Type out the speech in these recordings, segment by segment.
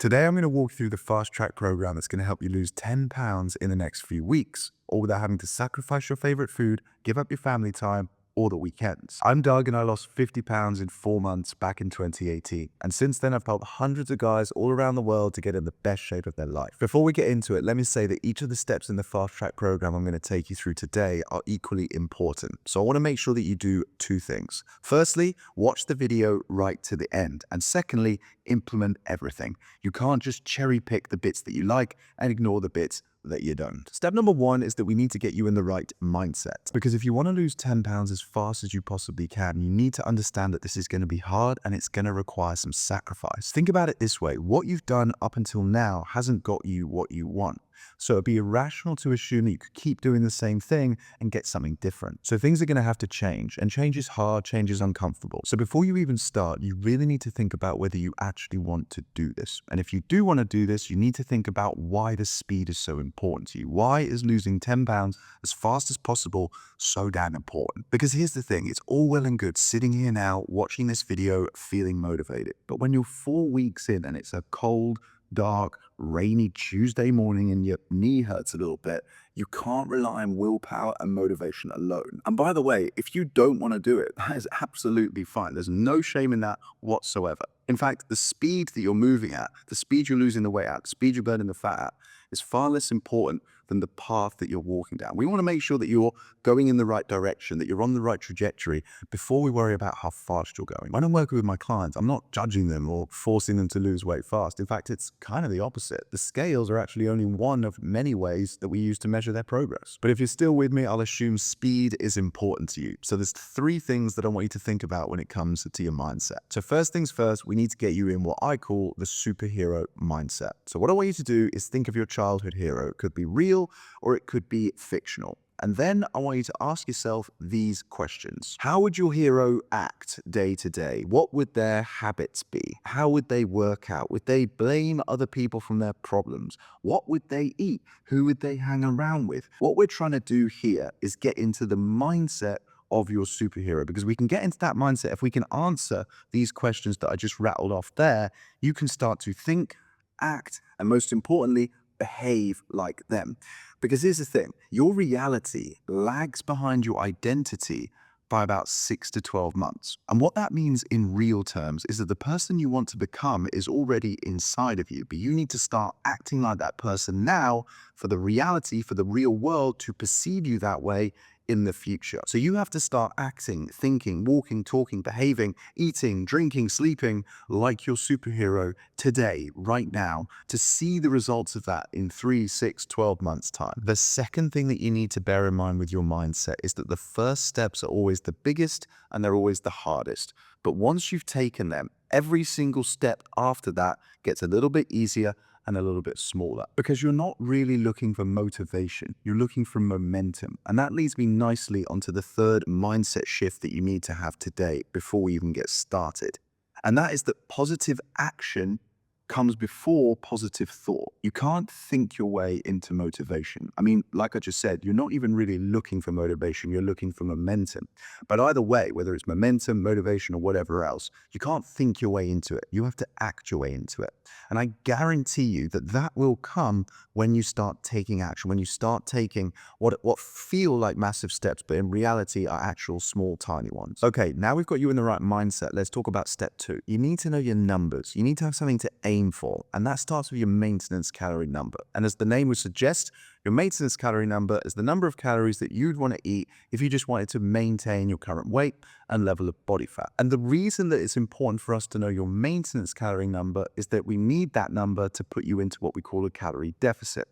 Today, I'm going to walk through the fast track program that's going to help you lose 10 pounds in the next few weeks, all without having to sacrifice your favorite food, give up your family time, or the weekends. I'm Doug and I lost 50 pounds in 4 months back in 2018. And since then, I've helped hundreds of guys all around the world to get in the best shape of their life. Before we get into it, let me say that each of the steps in the fast track program I'm going to take you through today are equally important. So I want to make sure that you do two things. Firstly, watch the video right to the end. And secondly, implement everything. You can't just cherry pick the bits that you like and ignore the bits that you don't. Step number one is that we need to get you in the right mindset. Because if you want to lose 10 pounds as fast as you possibly can, you need to understand that this is going to be hard and it's going to require some sacrifice. Think about it this way. What you've done up until now hasn't got you what you want. So it'd be irrational to assume that you could keep doing the same thing and get something different. So things are going to have to change, and change is hard, change is uncomfortable. So before you even start, you really need to think about whether you actually want to do this. And if you do want to do this, you need to think about why the speed is so important to you. Why is losing 10 pounds as fast as possible so damn important? Because here's the thing, it's all well and good sitting here now, watching this video, feeling motivated. But when you're 4 weeks in and it's a cold, dark, rainy Tuesday morning and your knee hurts a little bit, you can't rely on willpower and motivation alone. And by the way, if you don't want to do it, that is absolutely fine. There's no shame in that whatsoever. In fact, the speed that you're moving at, the speed you're losing the weight at, the speed you're burning the fat at, is far less important than the path that you're walking down. We want to make sure that you're going in the right direction, that you're on the right trajectory before we worry about how fast you're going. When I'm working with my clients, I'm not judging them or forcing them to lose weight fast. In fact, it's kind of the opposite. The scales are actually only one of many ways that we use to measure their progress. But if you're still with me, I'll assume speed is important to you. So there's 3 things that I want you to think about when it comes to your mindset. So first things first, we need to get you in what I call the superhero mindset. So what I want you to do is think of your childhood hero. It could be real or it could be fictional. And then I want you to ask yourself these questions. How would your hero act day to day? What would their habits be? How would they work out? Would they blame other people from their problems? What would they eat? Who would they hang around with? What we're trying to do here is get into the mindset of your superhero, because we can get into that mindset if we can answer these questions that I just rattled off there. You can start to think, act, and most importantly, behave like them. Because here's the thing, your reality lags behind your identity by about 6 to 12 months. And what that means in real terms is that the person you want to become is already inside of you, but you need to start acting like that person now for the reality, for the real world to perceive you that way in the future. So you have to start acting, thinking, walking, talking, behaving, eating, drinking, sleeping like your superhero today, right now, to see the results of that in 3, 6, 12 months time. The second thing that you need to bear in mind with your mindset is that the first steps are always the biggest and they're always the hardest. But once you've taken them, every single step after that gets a little bit easier and a little bit smaller, because you're not really looking for motivation, you're looking for momentum. And that leads me nicely onto the third mindset shift that you need to have today before we even get started. And that is that positive action comes before positive thought. You can't think your way into motivation. I mean, like I just said, you're not even really looking for motivation, you're looking for momentum. But either way, whether it's momentum, motivation, or whatever else, you can't think your way into it. You have to act your way into it. And I guarantee you that that will come when you start taking action, when you start taking what feel like massive steps, but in reality are actual small, tiny ones. Okay, now we've got you in the right mindset. Let's talk about step 2. You need to know your numbers. You need to have something to aim for, and that starts with your maintenance calorie number. And as the name would suggest, your maintenance calorie number is the number of calories that you'd want to eat if you just wanted to maintain your current weight and level of body fat. And the reason that it's important for us to know your maintenance calorie number is that we need that number to put you into what we call a calorie deficit.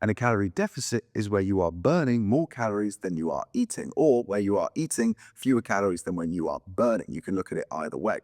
And a calorie deficit is where you are burning more calories than you are eating, or where you are eating fewer calories than when you are burning. You can look at it either way.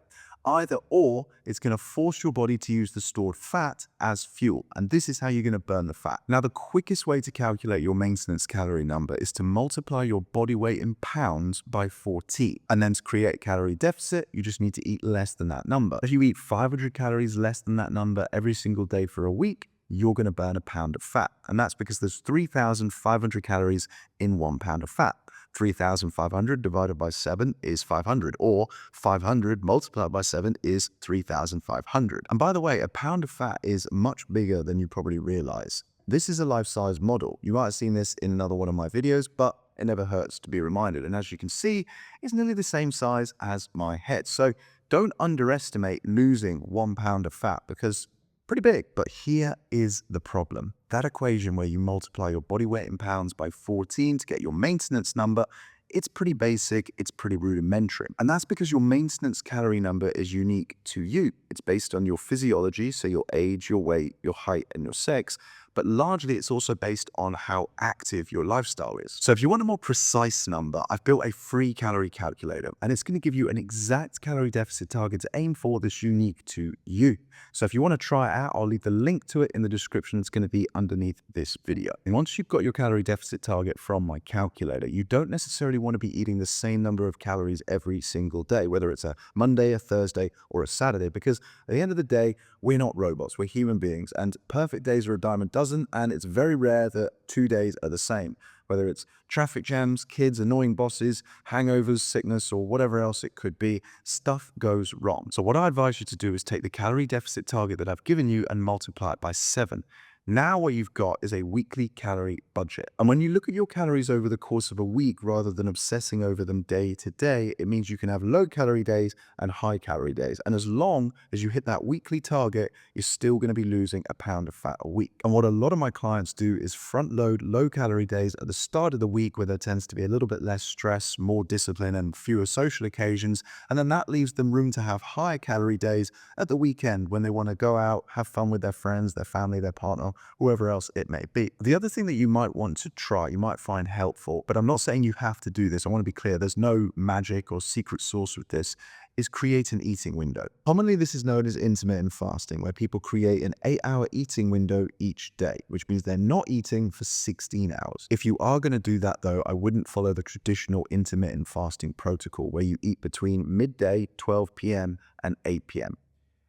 Either or, it's going to force your body to use the stored fat as fuel. And this is how you're going to burn the fat. Now, the quickest way to calculate your maintenance calorie number is to multiply your body weight in pounds by 40. And then to create a calorie deficit, you just need to eat less than that number. If you eat 500 calories less than that number every single day for a week, you're going to burn a pound of fat. And that's because there's 3,500 calories in 1 pound of fat. 3,500 divided by 7 is 500, or 500 multiplied by 7 is 3,500. And by the way, a pound of fat is much bigger than you probably realize. This is a life-size model. You might have seen this in another one of my videos, but it never hurts to be reminded. And as you can see, it's nearly the same size as my head. So don't underestimate losing 1 pound of fat, because pretty big. But here is the problem. That equation where you multiply your body weight in pounds by 14 to get your maintenance number, it's pretty basic, it's pretty rudimentary. And that's because your maintenance calorie number is unique to you. It's based on your physiology, so your age, your weight, your height, and your sex. But largely it's also based on how active your lifestyle is. So if you want a more precise number, I've built a free calorie calculator, and it's going to give you an exact calorie deficit target to aim for that's unique to you. So if you want to try it out, I'll leave the link to it in the description. It's going to be underneath this video. And once you've got your calorie deficit target from my calculator, you don't necessarily want to be eating the same number of calories every single day, whether it's a Monday, a Thursday, or a Saturday, because at the end of the day, we're not robots, we're human beings, and perfect days are a dime a dozen, and it's very rare that 2 days are the same. Whether it's traffic jams, kids, annoying bosses, hangovers, sickness, or whatever else it could be, stuff goes wrong. So what I advise you to do is take the calorie deficit target that I've given you and multiply it by 7. Now what you've got is a weekly calorie budget. And when you look at your calories over the course of a week rather than obsessing over them day to day, it means you can have low calorie days and high calorie days. And as long as you hit that weekly target, you're still going to be losing a pound of fat a week. And what a lot of my clients do is front load low calorie days at the start of the week, where there tends to be a little bit less stress, more discipline, and fewer social occasions. And then that leaves them room to have higher calorie days at the weekend when they want to go out, have fun with their friends, their family, their partner, whoever else it may be. The other thing that you might want to try, you might find helpful, but I'm not saying you have to do this. I want to be clear. There's no magic or secret sauce with this, is create an eating window. Commonly, this is known as intermittent fasting, where people create an 8-hour eating window each day, which means they're not eating for 16 hours. If you are going to do that, though, I wouldn't follow the traditional intermittent fasting protocol, where you eat between midday, 12 p.m., and 8 p.m.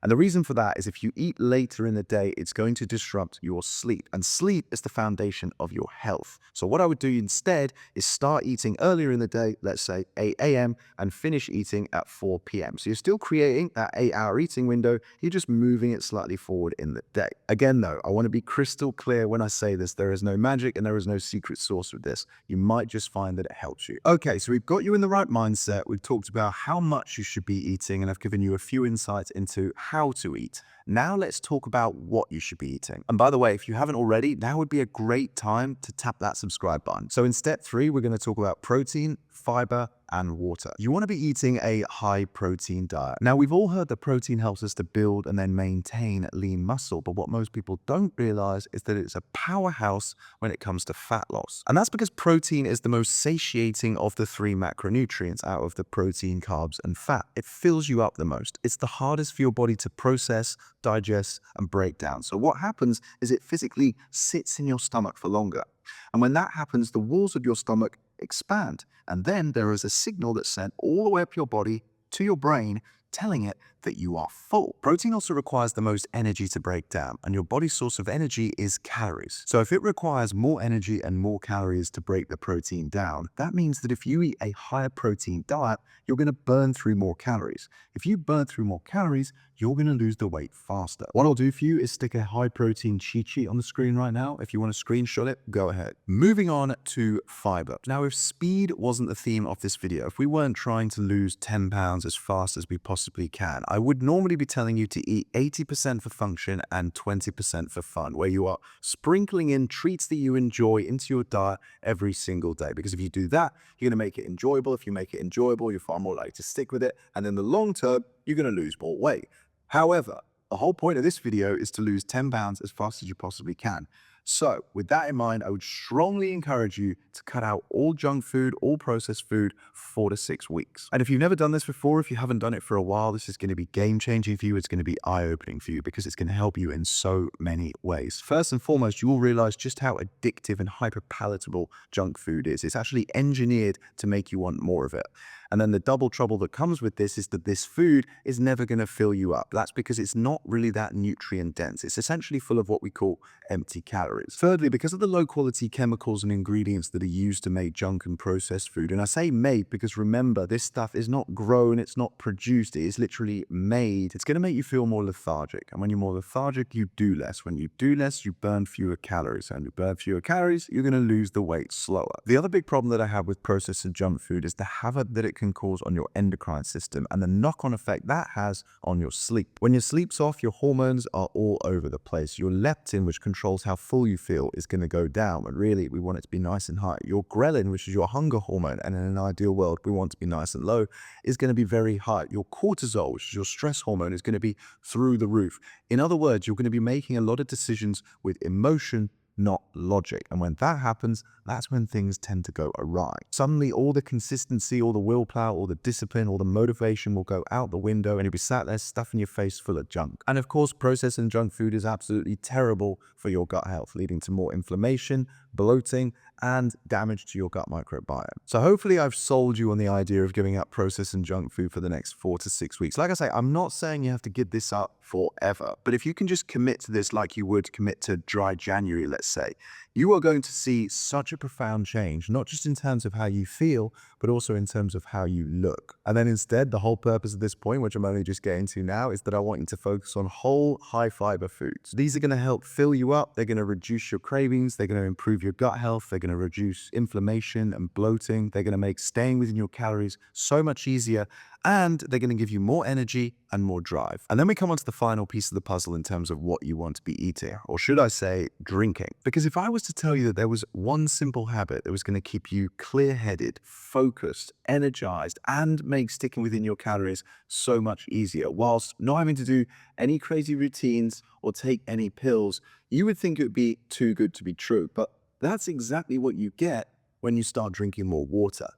And the reason for that is if you eat later in the day, it's going to disrupt your sleep. And sleep is the foundation of your health. So what I would do instead is start eating earlier in the day, let's say 8 a.m., and finish eating at 4 p.m. So you're still creating that 8-hour eating window, you're just moving it slightly forward in the day. Again, though, I want to be crystal clear when I say this. There is no magic and there is no secret sauce with this. You might just find that it helps you. Okay, so we've got you in the right mindset. We've talked about how much you should be eating, and I've given you a few insights into how to eat. Now let's talk about what you should be eating. And by the way, if you haven't already, now would be a great time to tap that subscribe button. So in step 3, we're going to talk about protein, fiber, and water. You want to be eating a high protein diet. Now, we've all heard that protein helps us to build and then maintain lean muscle, but what most people don't realize is that it's a powerhouse when it comes to fat loss. And that's because protein is the most satiating of the 3 macronutrients out of the protein, carbs, and fat. It fills you up the most. It's the hardest for your body to process, digest, and break down. So what happens is it physically sits in your stomach for longer. And when that happens, the walls of your stomach expand. And then there is a signal that's sent all the way up your body to your brain, telling it that you are full. Protein also requires the most energy to break down, and your body's source of energy is calories. So if it requires more energy and more calories to break the protein down, that means that if you eat a higher protein diet, you're going to burn through more calories. If you burn through more calories, you're going to lose the weight faster. What I'll do for you is stick a high protein cheat sheet on the screen right now. If you want to screenshot it, go ahead. Moving on to fiber. Now, if speed wasn't the theme of this video, if we weren't trying to lose 10 pounds as fast as we possibly can, I would normally be telling you to eat 80% for function and 20% for fun, where you are sprinkling in treats that you enjoy into your diet every single day. Because if you do that, you're going to make it enjoyable. If you make it enjoyable, you're far more likely to stick with it. And in the long term, you're going to lose more weight. However, the whole point of this video is to lose 10 pounds as fast as you possibly can. So with that in mind, I would strongly encourage you to cut out all junk food, all processed food, 4 to 6 weeks. And if you've never done this before, if you haven't done it for a while, this is going to be game-changing for you. It's going to be eye-opening for you because it's going to help you in so many ways. First and foremost, you will realize just how addictive and hyper-palatable junk food is. It's actually engineered to make you want more of it. And then the double trouble that comes with this is that this food is never going to fill you up. That's because it's not really that nutrient dense. It's essentially full of what we call empty calories. calories. Thirdly, because of the low quality chemicals and ingredients that are used to make junk and processed food, and I say made because remember, this stuff is not grown, it's not produced, it is literally made. It's going to make you feel more lethargic. And when you're more lethargic, you do less. When you do less, you burn fewer calories. And you burn fewer calories, you're going to lose the weight slower. The other big problem that I have with processed and junk food is the havoc that it can cause on your endocrine system and the knock-on effect that has on your sleep. When your sleep's off, your hormones are all over the place. Your leptin, which controls how full you feel, is going to go down. But really, we want it to be nice and high. Your ghrelin, which is your hunger hormone, and in an ideal world, we want it to be nice and low, is going to be very high. Your cortisol, which is your stress hormone, is going to be through the roof. In other words, you're going to be making a lot of decisions with emotion, not logic. And when that happens, that's when things tend to go awry. Suddenly, all the consistency, all the willpower, all the discipline, all the motivation will go out the window and you'll be sat there stuffing your face full of junk. And of course, processed and junk food is absolutely terrible for your gut health, leading to more inflammation, bloating, and damage to your gut microbiome. So hopefully I've sold you on the idea of giving up processed and junk food for the next 4 to 6 weeks. Like I say, I'm not saying you have to give this up forever, but if you can just commit to this like you would commit to dry January, let's say, you are going to see such a profound change, not just in terms of how you feel, but also in terms of how you look. And then instead, the whole purpose of this point, which I'm only just getting to now, is that I want you to focus on whole, high fiber foods. These are going to help fill you up. They're going to reduce your cravings. They're going to improve your gut health. They're going to reduce inflammation and bloating. They're going to make staying within your calories so much easier. And they're going to give you more energy and more drive. And then we come on to the final piece of the puzzle in terms of what you want to be eating, or should I say drinking. Because if I was to tell you that there was one simple habit that was going to keep you clear-headed, focused, energized, and make sticking within your calories so much easier, whilst not having to do any crazy routines or take any pills, you would think it would be too good to be true. But that's exactly what you get when you start drinking more water.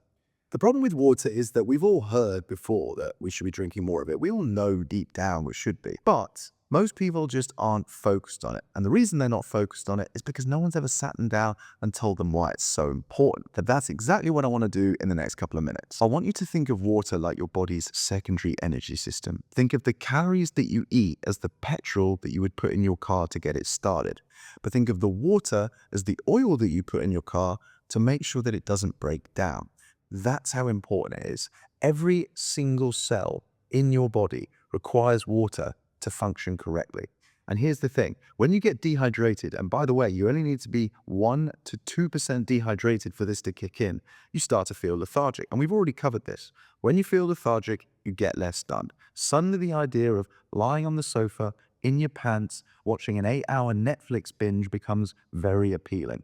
The problem with water is that we've all heard before that we should be drinking more of it. We all know deep down we should be. But most people just aren't focused on it. And the reason they're not focused on it is because no one's ever sat them down and told them why it's so important. But that's exactly what I want to do in the next couple of minutes. I want you to think of water like your body's secondary energy system. Think of the calories that you eat as the petrol that you would put in your car to get it started. But think of the water as the oil that you put in your car to make sure that it doesn't break down. That's how important it is. Every single cell in your body requires water to function correctly. And here's the thing, when you get dehydrated, and by the way, you only need to be 1 to 2% dehydrated for this to kick in, you start to feel lethargic. And we've already covered this. When you feel lethargic, you get less done. Suddenly the idea of lying on the sofa, in your pants, watching an 8-hour Netflix binge becomes very appealing.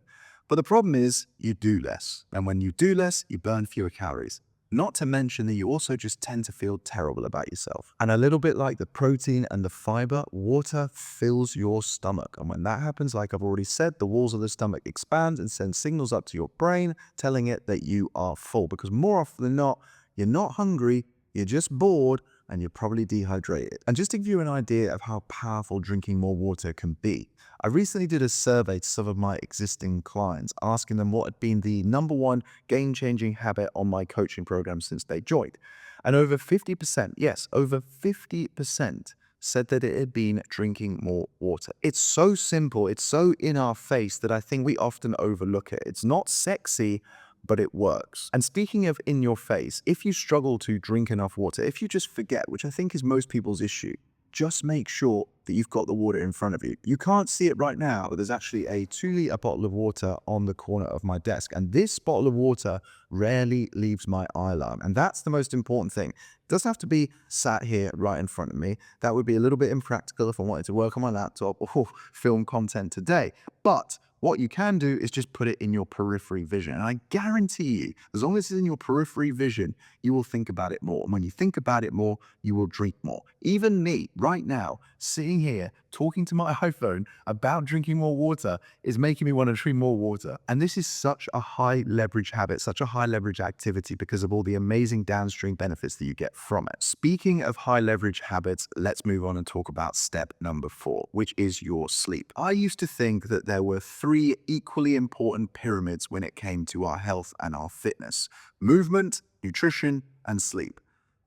But the problem is you do less. And when you do less, you burn fewer calories. Not to mention that you also just tend to feel terrible about yourself. And a little bit like the protein and the fiber, water fills your stomach. And when that happens, like I've already said, the walls of the stomach expand and send signals up to your brain telling it that you are full. Because more often than not, you're not hungry, you're just bored, and you're probably dehydrated. And just to give you an idea of how powerful drinking more water can be, I recently did a survey to some of my existing clients, asking them what had been the #1 game-changing habit on my coaching program since they joined. And over 50%, yes, over 50% said that it had been drinking more water. It's so simple, it's so in our face that I think we often overlook it. It's not sexy, but it works. And speaking of in your face, if you struggle to drink enough water, if you just forget, which I think is most people's issue, just make sure that you've got the water in front of you. You can't see it right now, but there's actually a 2-liter bottle of water on the corner of my desk. And this bottle of water rarely leaves my eye line. And that's the most important thing. It doesn't have to be sat here right in front of me. That would be a little bit impractical if I wanted to work on my laptop or film content today. But what you can do is just put it in your periphery vision. And I guarantee you, as long as it's in your periphery vision, you will think about it more. And when you think about it more, you will drink more. Even me, right now, sitting here, talking to my iPhone about drinking more water is making me want to drink more water. And this is such a high leverage habit, such a high leverage activity because of all the amazing downstream benefits that you get from it. Speaking of high leverage habits, let's move on and talk about step number 4, which is your sleep. I used to think that there were 3 equally important pyramids when it came to our health and our fitness: movement, nutrition, and sleep.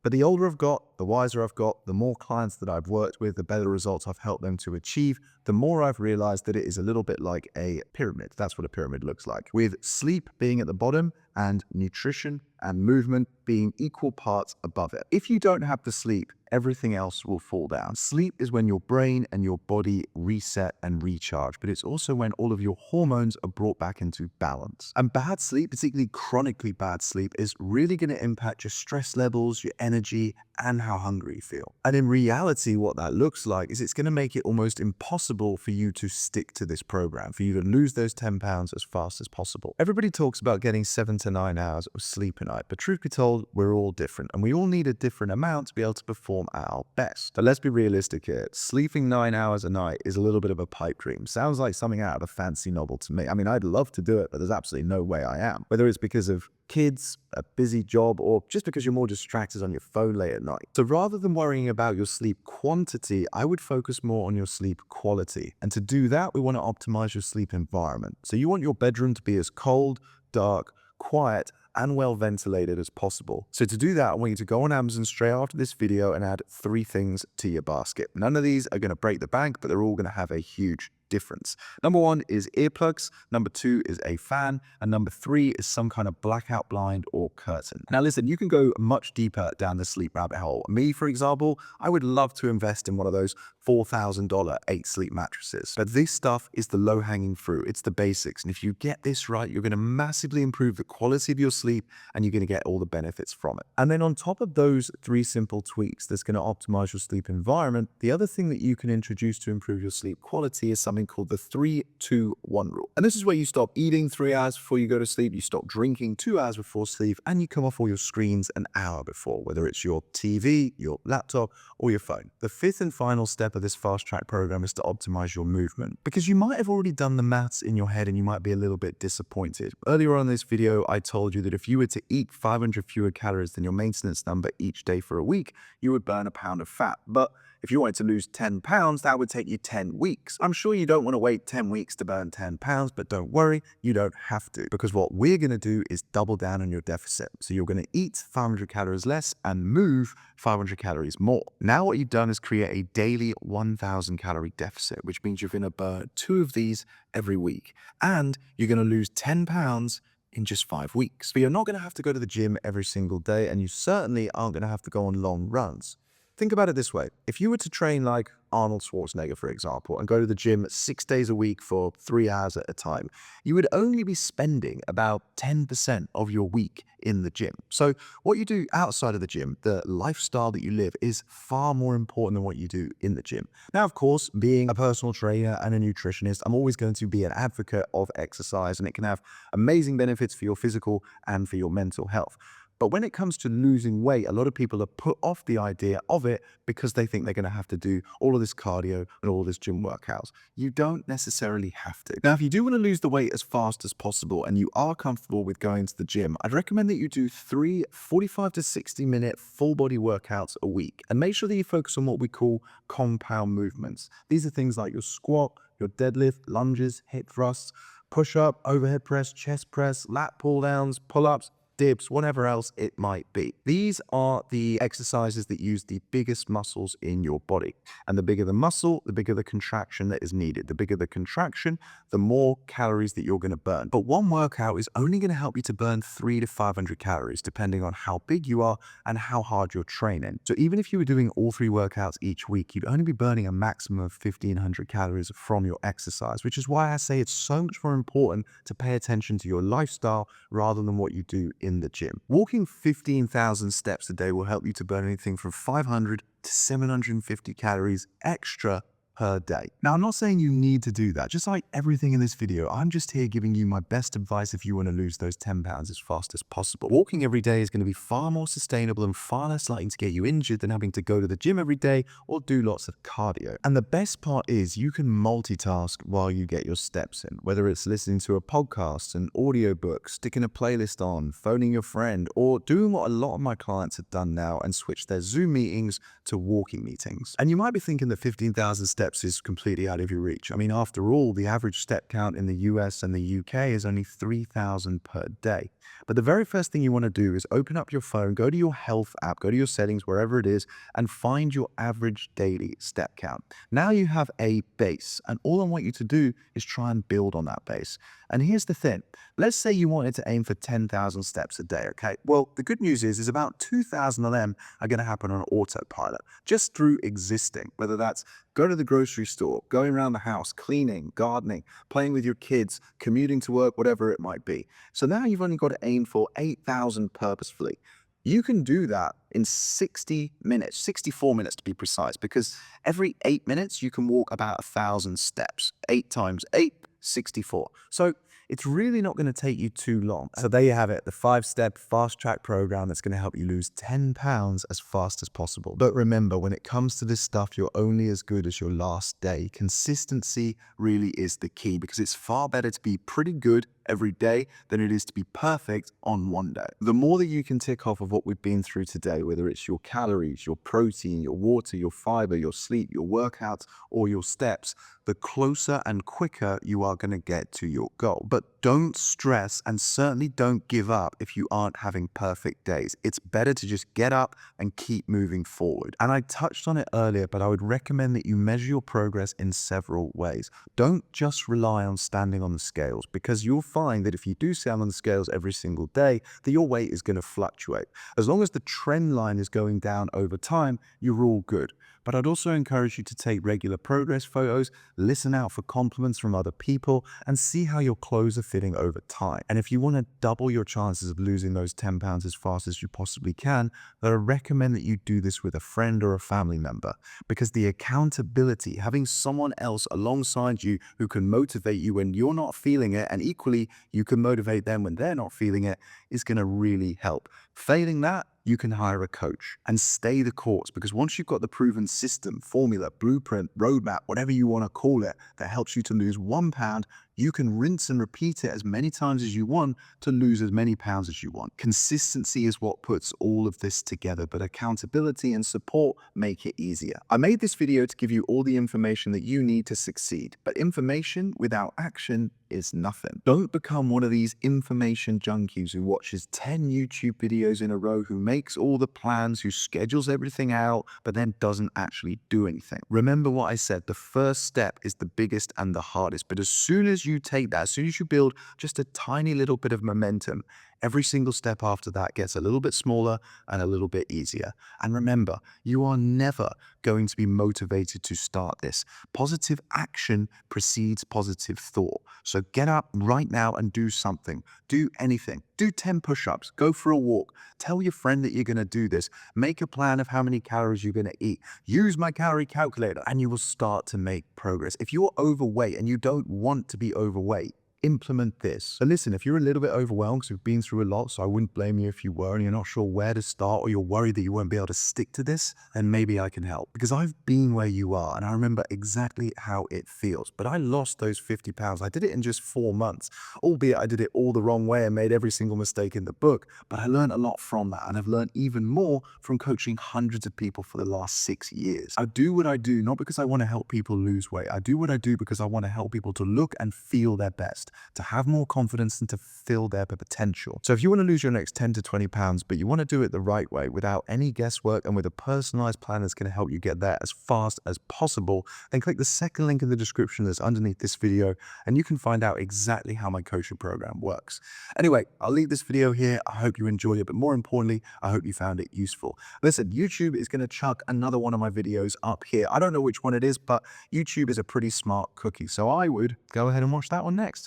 But the older I've got, the wiser I've got, the more clients that I've worked with, the better results I've helped them to achieve, the more I've realized that it is a little bit like a pyramid. That's what a pyramid looks like, with sleep being at the bottom and nutrition and movement being equal parts above it. If you don't have the sleep, everything else will fall down. Sleep is when your brain and your body reset and recharge, but it's also when all of your hormones are brought back into balance. And bad sleep, particularly chronically bad sleep, is really going to impact your stress levels, your energy, and how hungry you feel. And in reality, what that looks like is it's going to make it almost impossible for you to stick to this program, for you to lose those 10 pounds as fast as possible. Everybody talks about getting 7 to 9 hours of sleep a night, but truth be told, we're all different, and we all need a different amount to be able to perform at our best. But let's be realistic here. Sleeping 9 hours a night is a little bit of a pipe dream. Sounds like something out of a fancy novel to me. I mean, I'd love to do it, but there's absolutely no way I am. Whether it's because of kids, a busy job, or just because you're more distracted on your phone late at night. So rather than worrying about your sleep quantity, I would focus more on your sleep quality. And to do that, we want to optimize your sleep environment. So you want your bedroom to be as cold, dark, quiet, and well ventilated as possible. So to do that, I want you to go on Amazon straight after this video and add 3 things to your basket. None of these are going to break the bank, but they're all going to have a huge difference. Number 1 is earplugs, number 2 is a fan, and number 3 is some kind of blackout blind or curtain. Now listen, you can go much deeper down the sleep rabbit hole. Me, for example, I would love to invest in one of those $4,000 8 sleep mattresses. But this stuff is the low-hanging fruit. It's the basics. And if you get this right, you're going to massively improve the quality of your sleep and you're going to get all the benefits from it. And then on top of those 3 simple tweaks that's going to optimize your sleep environment, the other thing that you can introduce to improve your sleep quality is something called the 3-2-1 rule. And this is where you stop eating 3 hours before you go to sleep, you stop drinking 2 hours before sleep, and you come off all your screens an hour before, whether it's your TV, your laptop, or your phone. The 5th and final step of this fast track program is to optimize your movement, because you might have already done the maths in your head and you might be a little bit disappointed. Earlier on in this video, I told you that if you were to eat 500 fewer calories than your maintenance number each day for a week, you would burn a pound of fat. But if you wanted to lose 10 pounds, that would take you 10 weeks. I'm sure you don't want to wait 10 weeks to burn 10 pounds, but don't worry, you don't have to, because what we're going to do is double down on your deficit. So you're going to eat 500 calories less and move 500 calories more. Now what you've done is create a daily 1,000 calorie deficit, which means you're going to burn 2 of these every week, and you're going to lose 10 pounds in just 5 weeks. But you're not going to have to go to the gym every single day, and you certainly aren't going to have to go on long runs. Think about it this way. If you were to train like Arnold Schwarzenegger, for example, and go to the gym 6 days a week for 3 hours at a time, you would only be spending about 10% of your week in the gym. So what you do outside of the gym, the lifestyle that you live, is far more important than what you do in the gym. Now, of course, being a personal trainer and a nutritionist, I'm always going to be an advocate of exercise, and it can have amazing benefits for your physical and for your mental health. But when it comes to losing weight, a lot of people are put off the idea of it because they think they're going to have to do all of this cardio and all of this gym workouts. You don't necessarily have to. Now, if you do want to lose the weight as fast as possible and you are comfortable with going to the gym, I'd recommend that you do 3 45 to 60 minute full body workouts a week. And make sure that you focus on what we call compound movements. These are things like your squat, your deadlift, lunges, hip thrusts, push up, overhead press, chest press, lat pull downs, pull ups, dips, whatever else it might be. These are the exercises that use the biggest muscles in your body. And the bigger the muscle, the bigger the contraction that is needed. The bigger the contraction, the more calories that you're going to burn. But one workout is only going to help you to burn 300 to 500 calories, depending on how big you are and how hard you're training. So even if you were doing all 3 workouts each week, you'd only be burning a maximum of 1,500 calories from your exercise, which is why I say it's so much more important to pay attention to your lifestyle rather than what you do in the gym. Walking 15,000 steps a day will help you to burn anything from 500 to 750 calories extra per day. Now, I'm not saying you need to do that. Just like everything in this video, I'm just here giving you my best advice if you want to lose those 10 pounds as fast as possible. Walking every day is going to be far more sustainable and far less likely to get you injured than having to go to the gym every day or do lots of cardio. And the best part is you can multitask while you get your steps in, whether it's listening to a podcast, an audiobook, sticking a playlist on, phoning your friend, or doing what a lot of my clients have done now and switched their Zoom meetings to walking meetings. And you might be thinking that 15,000 steps is completely out of your reach. I mean, after all, the average step count in the US and the UK is only 3,000 per day. But the very first thing you want to do is open up your phone, go to your health app, go to your settings, wherever it is, and find your average daily step count. Now you have a base, and all I want you to do is try and build on that base. And here's the thing. Let's say you wanted to aim for 10,000 steps a day, okay? Well, the good news is about 2,000 of them are going to happen on autopilot, just through existing, whether that's go to the grocery store, going around the house, cleaning, gardening, playing with your kids, commuting to work, whatever it might be. So now you've only got to aim for 8,000 purposefully. You can do that in 60 minutes, 64 minutes to be precise, because every 8 minutes you can walk about 1,000 steps. 8 times 8, 64. So it's really not going to take you too long. So there you have it, the 5-step fast track program that's going to help you lose 10 pounds as fast as possible. But remember, when it comes to this stuff, you're only as good as your last day. Consistency really is the key, because it's far better to be pretty good every day than it is to be perfect on one day. The more that you can tick off of what we've been through today, whether it's your calories, your protein, your water, your fiber, your sleep, your workouts, or your steps, the closer and quicker you are going to get to your goal. But don't stress, and certainly don't give up if you aren't having perfect days. It's better to just get up and keep moving forward. And I touched on it earlier, but I would recommend that you measure your progress in several ways. Don't just rely on standing on the scales, because you'll find that if you do stand on the scales every single day, that your weight is going to fluctuate. As long as the trend line is going down over time, you're all good. But I'd also encourage you to take regular progress photos, listen out for compliments from other people, and see how your clothes are fitting over time. And if you want to double your chances of losing those 10 pounds as fast as you possibly can, then I recommend that you do this with a friend or a family member, because the accountability, having someone else alongside you who can motivate you when you're not feeling it, and equally you can motivate them when they're not feeling it, is going to really help. Failing that, you can hire a coach and stay the course, because once you've got the proven system, formula, blueprint, roadmap, whatever you want to call it, that helps you to lose 1 pound, you can rinse and repeat it as many times as you want to lose as many pounds as you want. Consistency is what puts all of this together, but accountability and support make it easier. I made this video to give you all the information that you need to succeed, but information without action is nothing. Don't become one of these information junkies who watches 10 YouTube videos in a row, who makes all the plans, who schedules everything out, but then doesn't actually do anything. Remember what I said, the first step is the biggest and the hardest, but as soon as you take that, as soon as you build just a tiny little bit of momentum, every single step after that gets a little bit smaller and a little bit easier. And remember, you are never going to be motivated to start this. Positive action precedes positive thought. So get up right now and do something. Do anything. Do 10 push-ups. Go for a walk. Tell your friend that you're going to do this. Make a plan of how many calories you're going to eat. Use my calorie calculator, and you will start to make progress. If you're overweight and you don't want to be overweight, implement this. So listen, if you're a little bit overwhelmed because we've been through a lot, so I wouldn't blame you if you were and you're not sure where to start, or you're worried that you won't be able to stick to this, then maybe I can help, because I've been where you are and I remember exactly how it feels. But I lost those 50 pounds. I did it in just 4 months, albeit I did it all the wrong way and made every single mistake in the book. But I learned a lot from that, and I've learned even more from coaching hundreds of people for the last 6 years. I do what I do not because I want to help people lose weight. I do what I do because I want to help people to look and feel their best, to have more confidence, and to fill their potential. So if you want to lose your next 10 to 20 pounds, but you want to do it the right way, without any guesswork and with a personalized plan that's going to help you get there as fast as possible, then click the second link in the description that's underneath this video, and you can find out exactly how my coaching program works. Anyway, I'll leave this video here. I hope you enjoyed it, but more importantly, I hope you found it useful. Listen, YouTube is going to chuck another one of my videos up here. I don't know which one it is, but YouTube is a pretty smart cookie, so I would go ahead and watch that one next.